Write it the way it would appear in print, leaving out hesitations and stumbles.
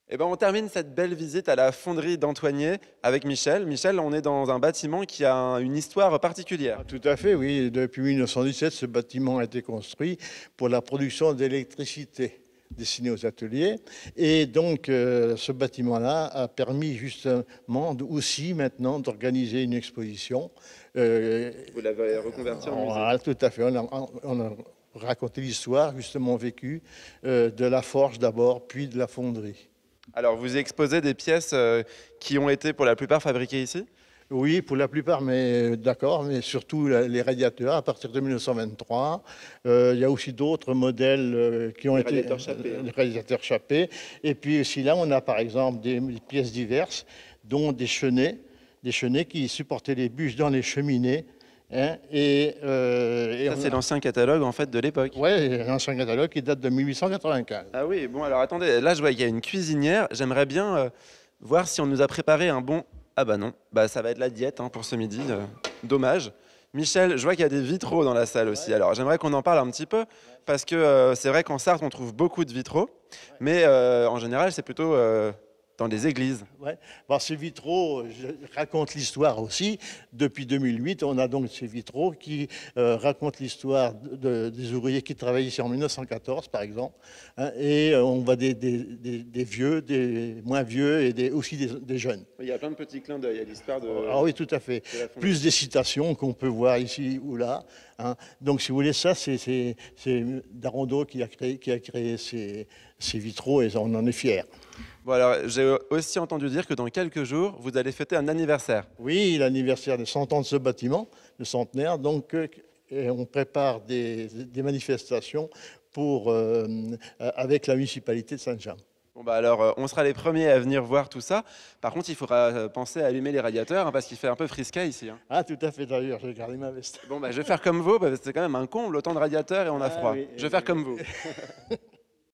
Eh ben, on termine cette belle visite à la fonderie d'Antoigné avec Michel. Michel, on est dans un bâtiment qui a une histoire particulière. Ah, tout à fait, oui. Depuis 1917, ce bâtiment a été construit pour la production d'électricité destinée aux ateliers. Et donc, ce bâtiment-là a permis justement aussi maintenant d'organiser une exposition. Vous l'avez reconverti en musée. Voilà, tout à fait. On a raconté l'histoire justement vécue de la forge d'abord, puis de la fonderie. Alors, vous exposez des pièces qui ont été pour la plupart fabriquées ici? Oui, pour la plupart, mais d'accord, mais surtout les radiateurs à partir de 1923. Il y a aussi d'autres modèles qui ont Les été radiateurs Chappée, hein. les radiateurs Chappée. Et puis aussi là, on a par exemple des pièces diverses, dont des chenets qui supportaient les bûches dans les cheminées. Hein, Ça, c'est l'ancien catalogue en fait de l'époque. Ouais, un ancien catalogue qui date de 1895. Ah oui, bon alors attendez, là je vois qu'il y a une cuisinière. J'aimerais bien voir si on nous a préparé un bon... Ah bah non, bah ça va être la diète hein, pour ce midi, dommage. Michel, je vois qu'il y a des vitraux dans la salle aussi. Alors j'aimerais qu'on en parle un petit peu parce que c'est vrai qu'en Sarthe on trouve beaucoup de vitraux, mais en général c'est plutôt dans les églises. Ouais. Bon, ces vitraux racontent l'histoire aussi. Depuis 2008, on a donc ces vitraux qui racontent l'histoire des ouvriers qui travaillaient ici en 1914, par exemple. Hein, et on voit des vieux, des moins vieux et aussi des jeunes. Il y a plein de petits clins d'œil à l'histoire de... Ah oui, tout à fait. Plus des citations qu'on peut voir ici ou là. Hein. Donc, si vous voulez, ça, c'est Darondeau qui a créé ces vitraux et on en est fiers. Bon alors, j'ai aussi entendu dire que dans quelques jours, vous allez fêter un anniversaire. Oui, l'anniversaire des 100 ans de ce bâtiment, le centenaire. Donc, et on prépare des manifestations avec la municipalité de Saint-Jean. Bon bah alors, on sera les premiers à venir voir tout ça. Par contre, il faudra penser à allumer les radiateurs hein, parce qu'il fait un peu frisquet ici. Hein. Ah, tout à fait, d'ailleurs, j'ai gardé ma veste. Bon bah je vais faire comme vous, parce que c'est quand même un comble, autant de radiateurs et on a froid. Oui, Je vais faire comme vous.